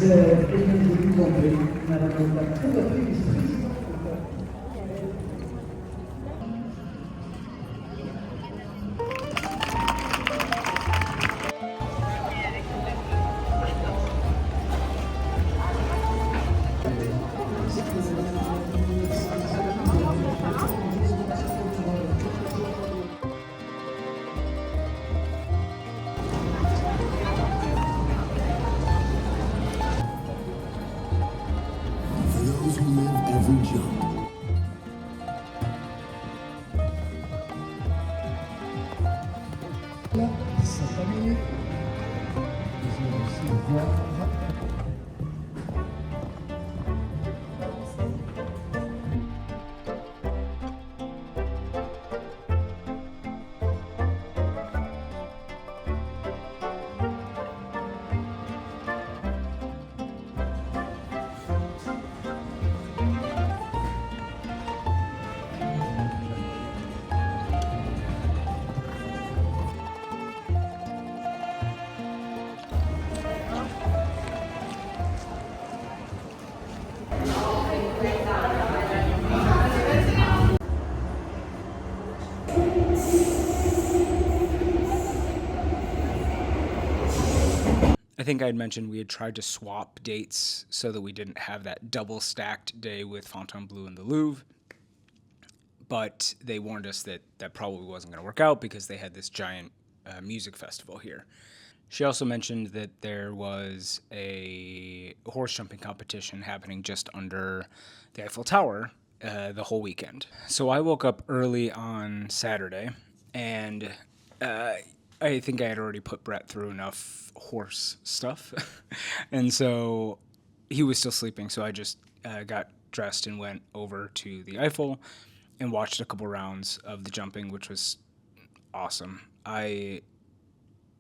Et je vous en prie, Madame la Présidente. Those who live every jump. Sa famille. Je vais aussi voir. I think I had mentioned we had tried to swap dates so that we didn't have that double stacked day with Fontainebleau and the Louvre. But they warned us that that probably wasn't going to work out because they had this giant music festival here. She also mentioned that there was a horse jumping competition happening just under the Eiffel Tower the whole weekend. So I woke up early on Saturday, and I think I had already put Brett through enough horse stuff. And so he was still sleeping, so I just got dressed and went over to the Eiffel and watched a couple rounds of the jumping, which was awesome. I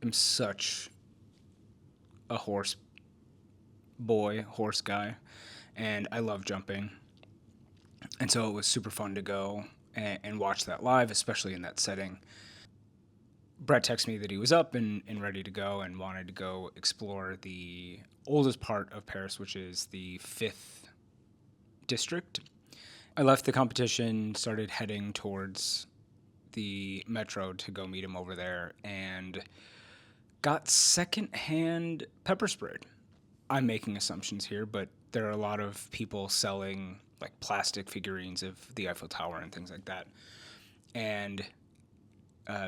am such a horse guy, and I love jumping. And so it was super fun to go and watch that live, especially in that setting. Brett texted me that he was up and ready to go and wanted to go explore the oldest part of Paris, which is the 5th district. I left the competition, started heading towards the metro to go meet him over there, and got secondhand pepper sprayed. I'm making assumptions here, but there are a lot of people selling like plastic figurines of the Eiffel Tower and things like that. And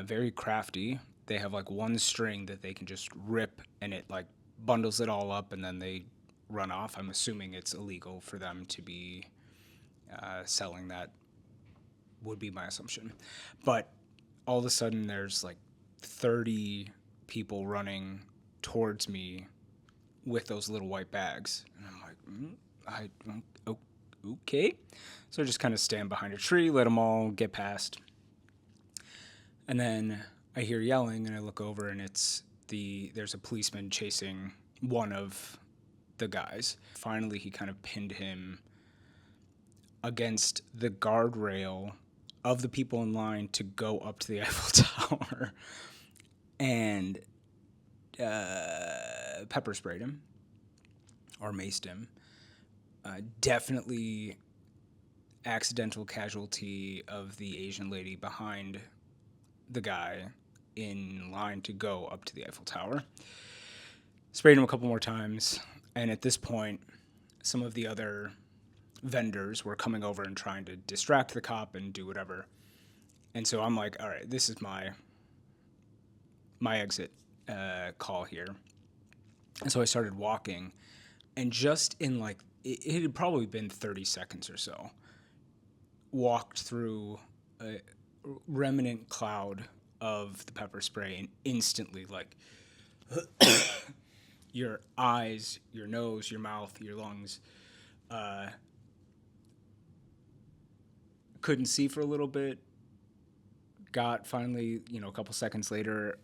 very crafty. They have like one string that they can just rip, and it like bundles it all up, and then they run off. I'm assuming it's illegal for them to be selling that, would be my assumption. But all of a sudden there's like 30 people running towards me with those little white bags. And I'm like, okay. So I just kind of stand behind a tree, let them all get past. And then I hear yelling, and I look over, and there's a policeman chasing one of the guys. Finally, he kind of pinned him against the guardrail of the people in line to go up to the Eiffel Tower, and pepper sprayed him, or maced him. Definitely accidental casualty of the Asian lady behind the guy in line to go up to the Eiffel Tower. Sprayed him a couple more times, and at this point, some of the other vendors were coming over and trying to distract the cop and do whatever. And so I'm like, all right, this is my exit call here. And so I started walking, and just in like, it had probably been 30 seconds or so, walked through a remnant cloud of the pepper spray, and instantly, like, your eyes, your nose, your mouth, your lungs, couldn't see for a little bit. Got finally, a couple seconds later,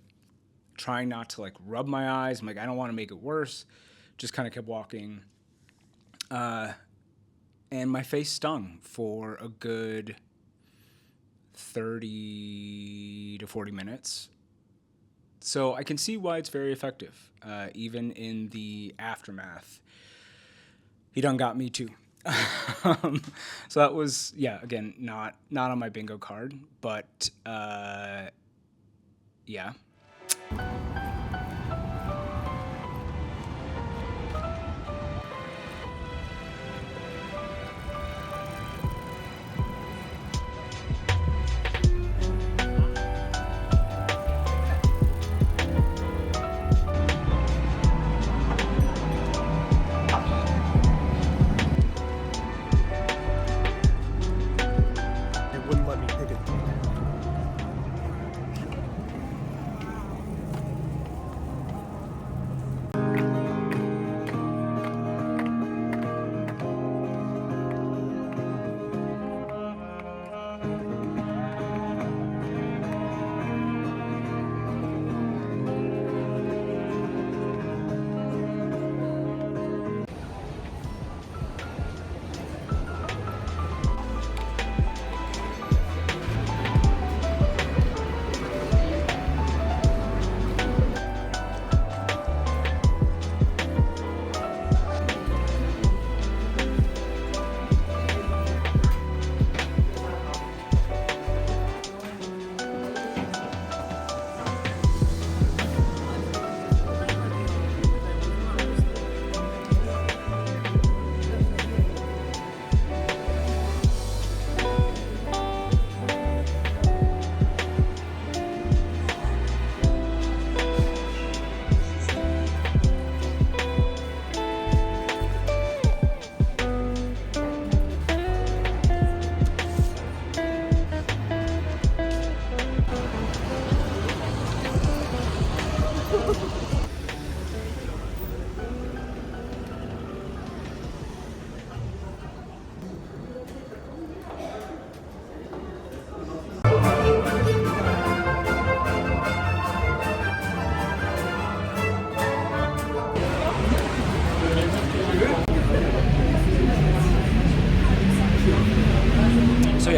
trying not to like rub my eyes. I'm like, I don't want to make it worse. Just kind of kept walking. And my face stung for a good 30 to 40 minutes. So I can see why it's very effective, even in the aftermath. He done got me too. So that was, yeah, again, not on my bingo card, but yeah.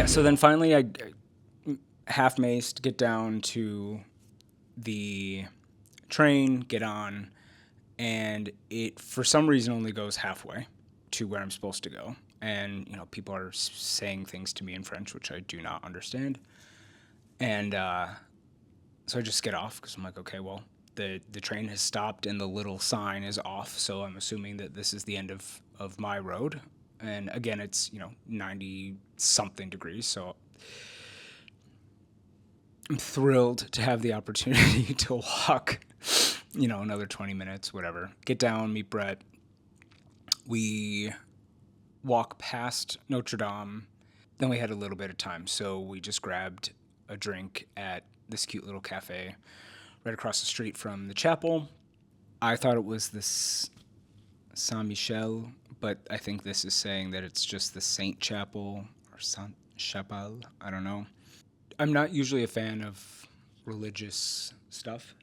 So then finally I half-maced, get down to the train, get on, and it for some reason only goes halfway to where I'm supposed to go. And, you know, people are saying things to me in French, which I do not understand. And so I just get off because I'm like, okay, well, the train has stopped and the little sign is off, so I'm assuming that this is the end of my road. And again, it's, 90-something degrees, so I'm thrilled to have the opportunity to walk, another 20 minutes, whatever. Get down, meet Brett. We walk past Notre-Dame. Then we had a little bit of time, so we just grabbed a drink at this cute little cafe right across the street from the chapel. I thought it was this Saint-Michel, but I think this is saying that it's just the Sainte-Chapelle or Sainte-Chapelle. I don't know. I'm not usually a fan of religious stuff,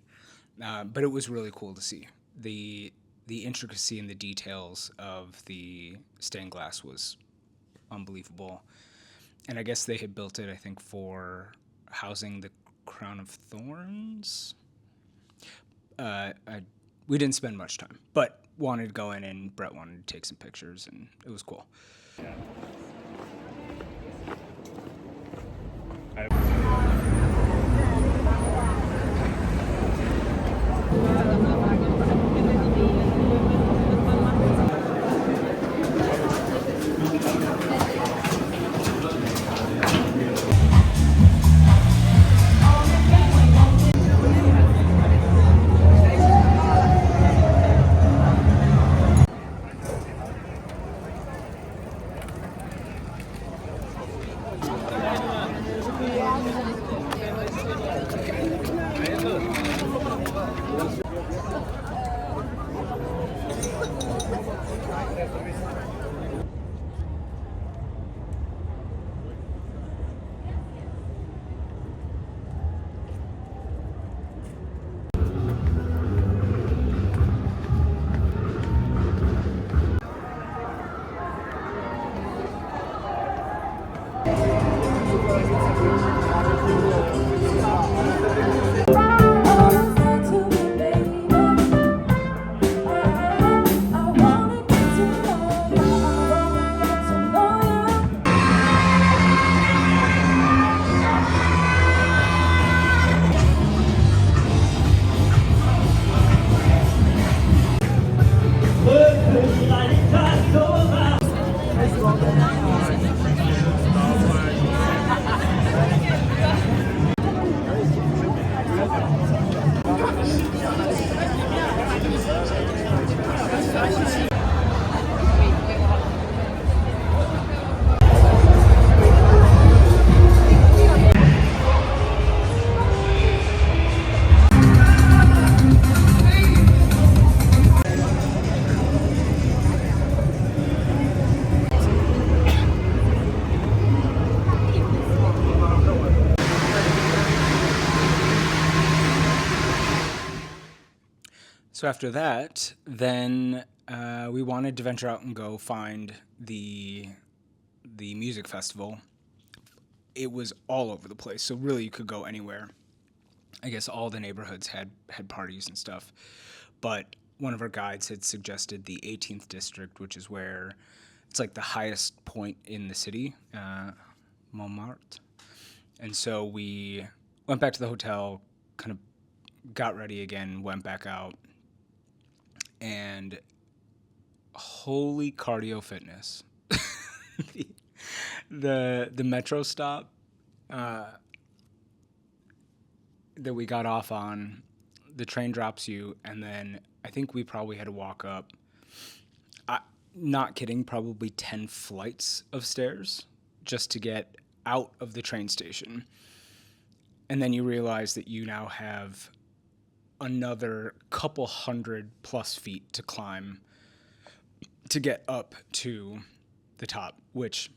but it was really cool to see. The intricacy and the details of the stained glass was unbelievable. And I guess they had built it, I think, for housing the crown of thorns. We didn't spend much time, but wanted to go in, and Brett wanted to take some pictures, and it was cool. So after that, then we wanted to venture out and go find the music festival. It was all over the place, so really you could go anywhere. I guess all the neighborhoods had parties and stuff, but one of our guides had suggested the 18th district, which is where it's like the highest point in the city, Montmartre. And so we went back to the hotel, kind of got ready again, went back out, and holy cardio fitness. the metro stop that we got off on, the train drops you, and then I think we probably had to walk up, not kidding, probably 10 flights of stairs just to get out of the train station. And then you realize that you now have another couple 100+ feet to climb to get up to the top, which,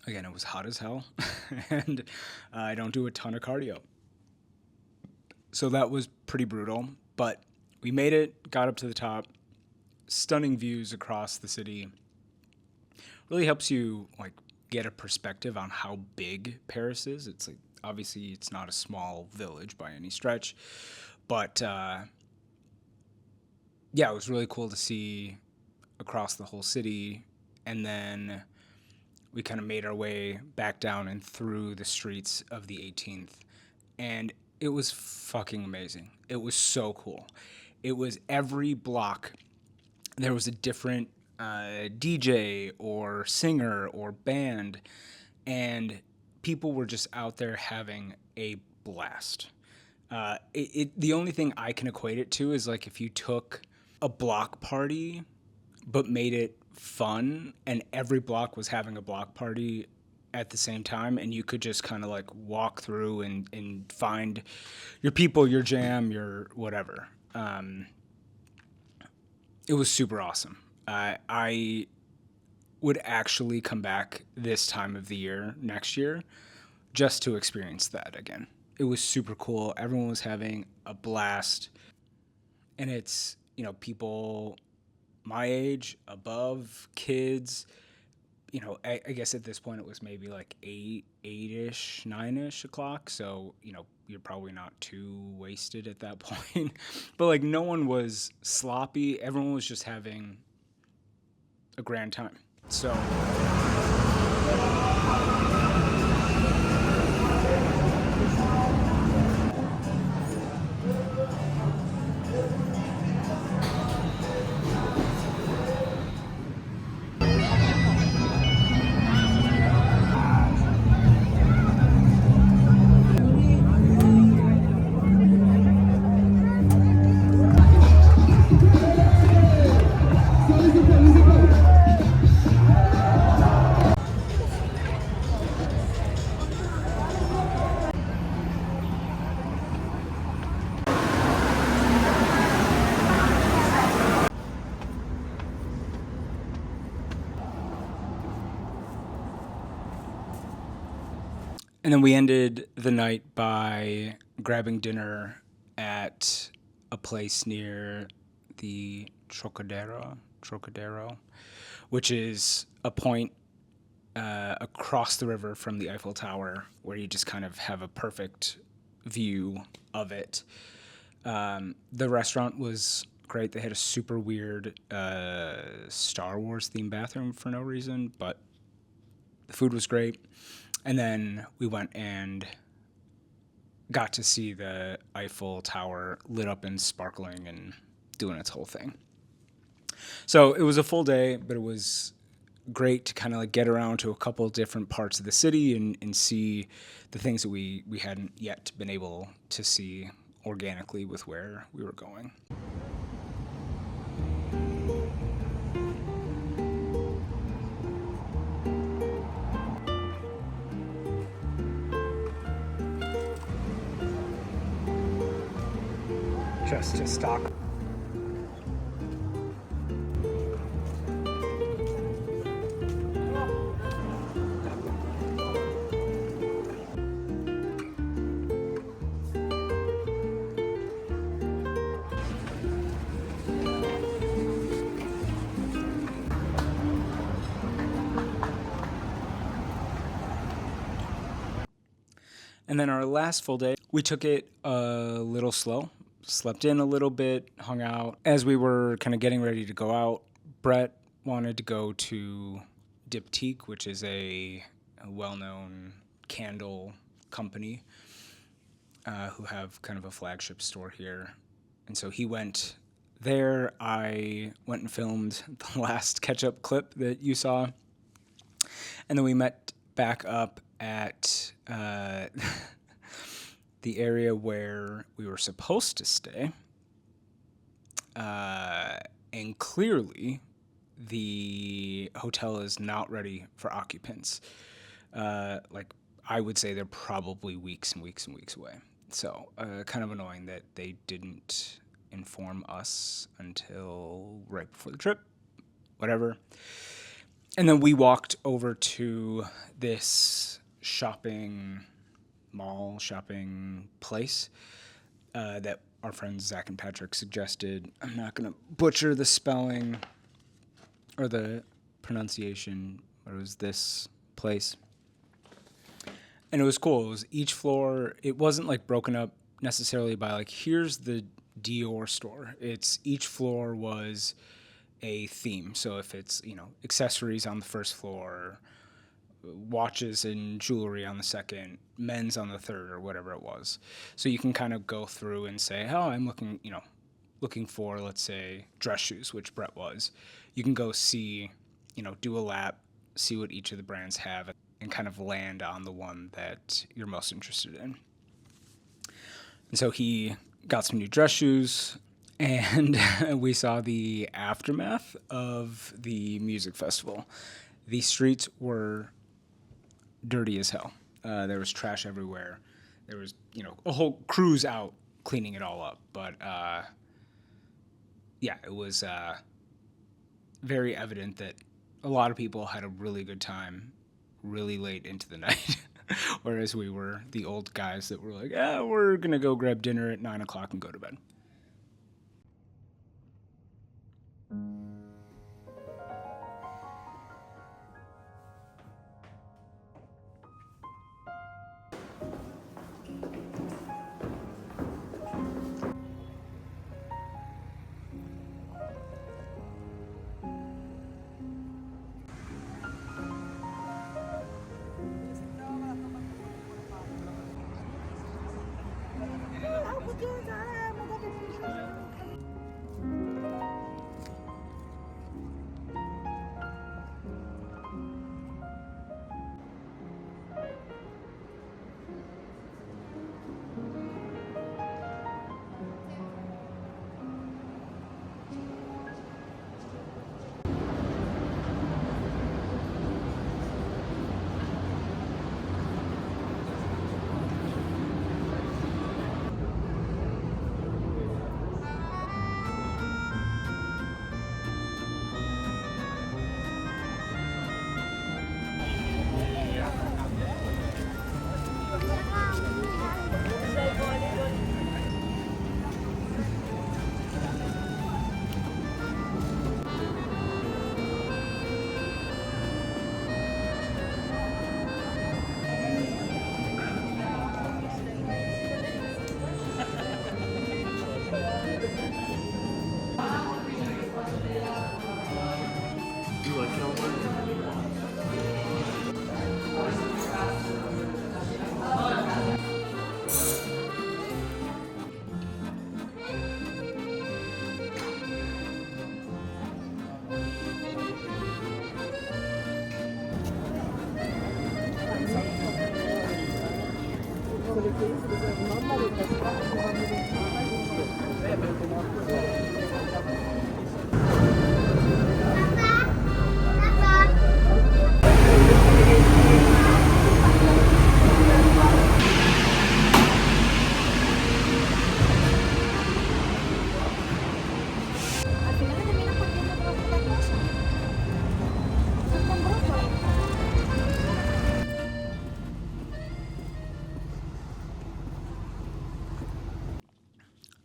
again, it was hot as hell, and I don't do a ton of cardio. So that was pretty brutal, but we made it, got up to the top, stunning views across the city. Really helps you like get a perspective on how big Paris is. It's like, obviously it's not a small village by any stretch, but yeah, it was really cool to see across the whole city. And then we kind of made our way back down and through the streets of the 18th, and it was fucking amazing. It was so cool. It was every block there was a different DJ or singer or band, and people were just out there having a blast. The only thing I can equate it to is like if you took a block party but made it fun, and every block was having a block party at the same time, and you could just kind of like walk through and find your people, your jam, your whatever. It was super awesome. I would actually come back this time of the year next year just to experience that again. It was super cool. Everyone was having a blast. And it's, you know, people my age, above, kids. You know, I guess at this point it was maybe like 8-ish, 9-ish o'clock. So, you know, you're probably not too wasted at that point. But like no one was sloppy. Everyone was just having a grand time. So... And then we ended the night by grabbing dinner at a place near the Trocadéro, which is a point across the river from the Eiffel Tower where you just kind of have a perfect view of it. The restaurant was great. They had a super weird Star Wars themed bathroom for no reason, but the food was great. And then we went and got to see the Eiffel Tower lit up and sparkling and doing its whole thing. So it was a full day, but it was great to kind of like get around to a couple different parts of the city and see the things that we hadn't yet been able to see organically with where we were going. Just to stock. And then our last full day, we took it a little slow, slept in a little bit, hung out. As we were kind of getting ready to go out, Brett wanted to go to Diptyque, which is a well-known candle company who have kind of a flagship store here. And so he went there. I went and filmed the last catch-up clip that you saw. And then we met back up at the area where we were supposed to stay. And clearly, the hotel is not ready for occupants. Like, I would say they're probably weeks and weeks and weeks away. So, kind of annoying that they didn't inform us until right before the trip. Whatever. And then we walked over to this shopping place that our friends Zach and Patrick suggested. I'm not going to butcher the spelling or the pronunciation, but it was this place. And it was cool. It was each floor. It wasn't like broken up necessarily by like, here's the Dior store. It's each floor was a theme. So if it's, accessories on the first floor, watches and jewelry on the second, men's on the third, or whatever it was. So you can kind of go through and say, oh, I'm looking for, let's say, dress shoes, which Brett was. You can go see, do a lap, see what each of the brands have, and kind of land on the one that you're most interested in. And so he got some new dress shoes, and we saw the aftermath of the music festival. The streets were dirty as hell. There was trash everywhere. There was, a whole crews out cleaning it all up. But, yeah, it was very evident that a lot of people had a really good time really late into the night. Whereas we were the old guys that were like, we're going to go grab dinner at 9 o'clock and go to bed.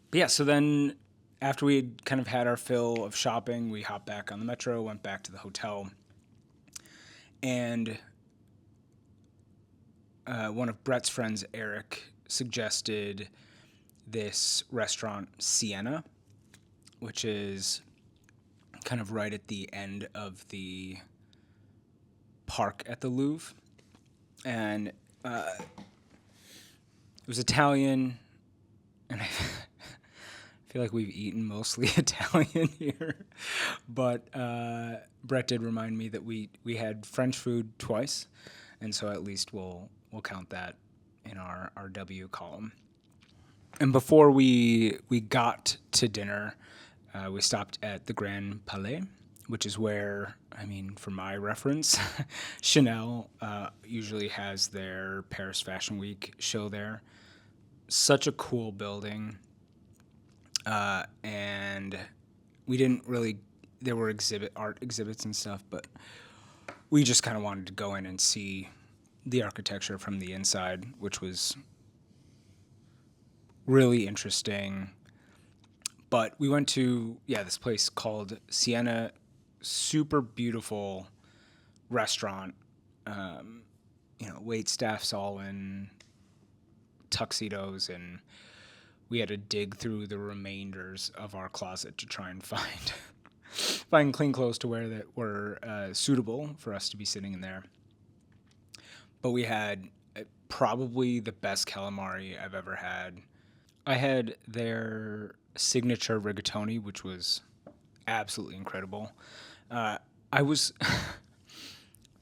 But yeah, so then after we had kind of had our fill of shopping, we hopped back on the metro, went back to the hotel, and one of Brett's friends, Eric, suggested this restaurant, Siena, which is kind of right at the end of the park at the Louvre. And it was Italian, and I feel like we've eaten mostly Italian here. But Brett did remind me that we had French food twice, and so at least we'll count that in our W column. And before we got to dinner, we stopped at the Grand Palais, which is where, I mean, for my reference, Chanel usually has their Paris Fashion Week show there. Such a cool building. And we didn't really, there were art exhibits and stuff, but we just kind of wanted to go in and see the architecture from the inside, which was really interesting. But we went to, this place called Siena, super beautiful restaurant. Wait staff's all in tuxedos, and we had to dig through the remainders of our closet to try and find clean clothes to wear that were suitable for us to be sitting in there. But we had probably the best calamari I've ever had. I had their signature rigatoni, which was absolutely incredible. I was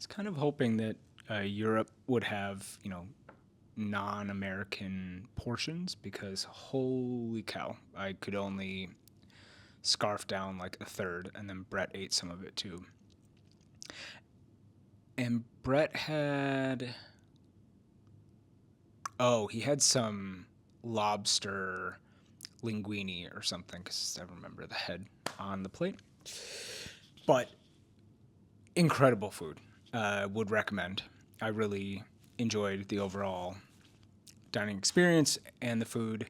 kind of hoping that Europe would have, non-American portions, because holy cow, I could only scarf down like a third, and then Brett ate some of it too. And Brett had, he had some lobster linguine or something, because I remember the head on the plate. But incredible food. Would recommend. I really enjoyed the overall dining experience and the food.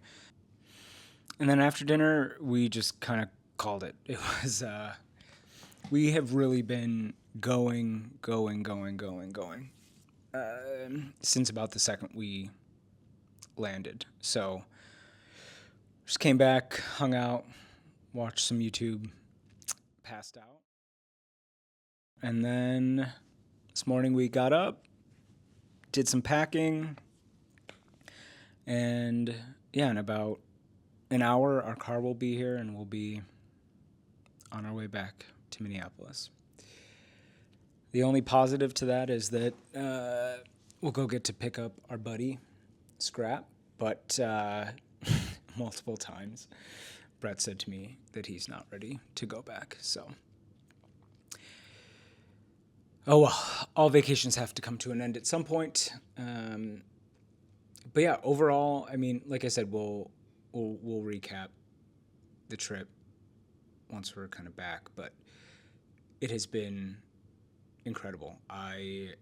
And then after dinner, we just kind of called it. It was, we have really been going since about the second we landed. So just came back, hung out, watched some YouTube, passed out. And then this morning we got up, did some packing, and in about an hour our car will be here and we'll be on our way back to Minneapolis. The only positive to that is that we'll go get to pick up our buddy Scrap, but multiple times Brett said to me that he's not ready to go back, so oh well, all vacations have to come to an end at some point. But yeah, overall, I mean, like I said, we'll recap the trip once we're kind of back, but it has been incredible. I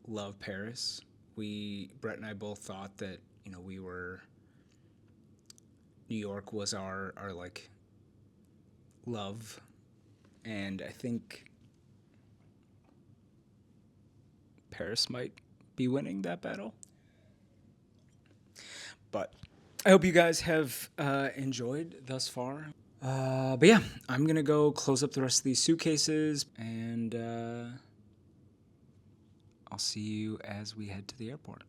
love Paris. Brett and I both thought that, New York was our like love, and I think Paris might be winning that battle. But I hope you guys have enjoyed thus far. But yeah, I'm going to go close up the rest of these suitcases, and I'll see you as we head to the airport.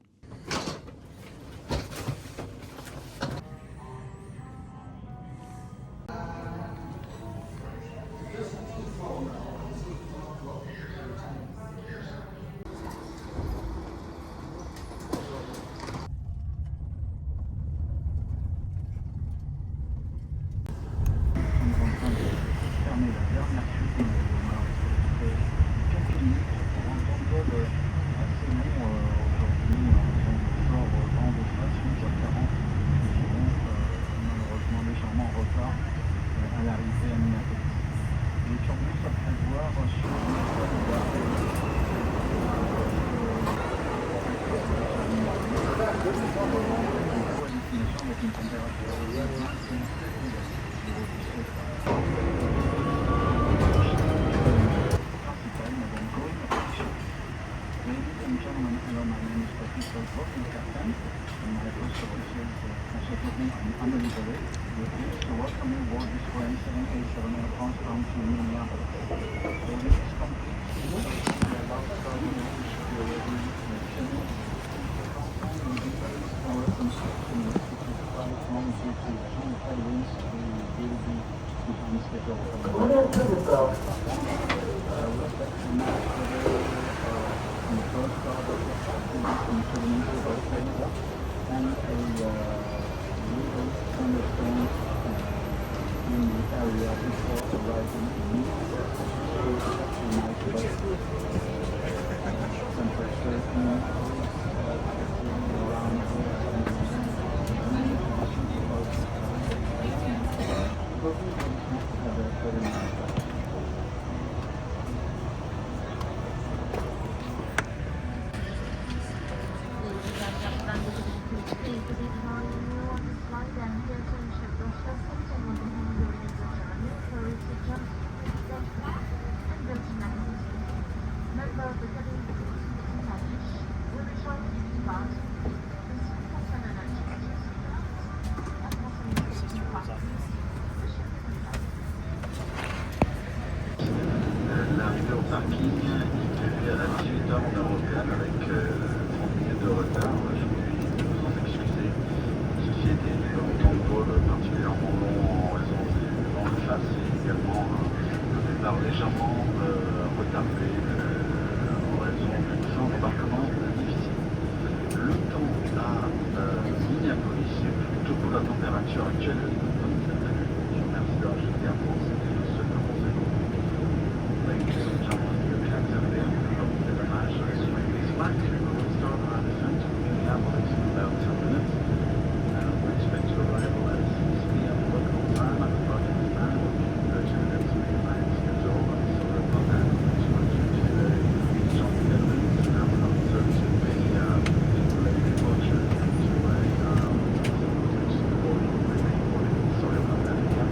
L'arrivée au parking est à 18h en heure locale avec 30 minutes de retard. Je vais vous en excuser. Ceci était un temps de vol particulièrement long en raison des vents de face et également un départ légèrement retardé en raison d'une fin d'embarquement difficile. Le temps à Minneapolis est plutôt pour la température actuelle. Je vous remercie d'avoir jeté un point. C'était le seul conseil. Ladies and gentlemen, your captain of the international swing is back. We'll start our descent to Minneapolis in about 10 minutes. We expect to arrive at 6 p.m. local time at the project stand. 30 minutes behind schedule. So the program is going to be today. Something that leads to have an answer to the late departure and to sorry about that again.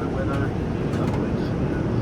The weather in Minneapolis is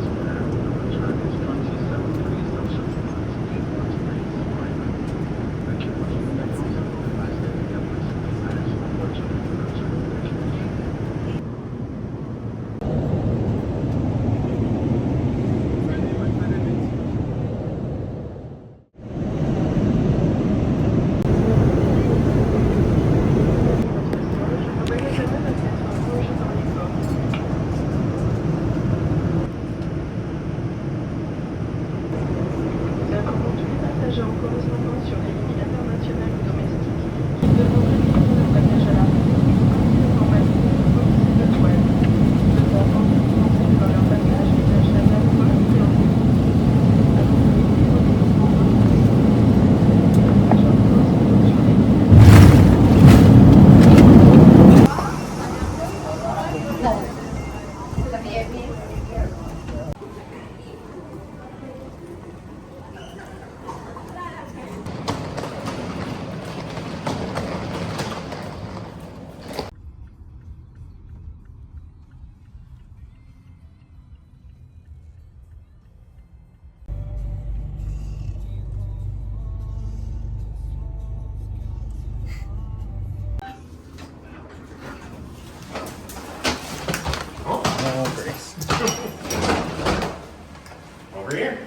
Over here.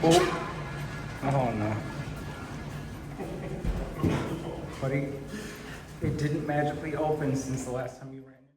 Oh no. Buddy, it didn't magically open since the last time you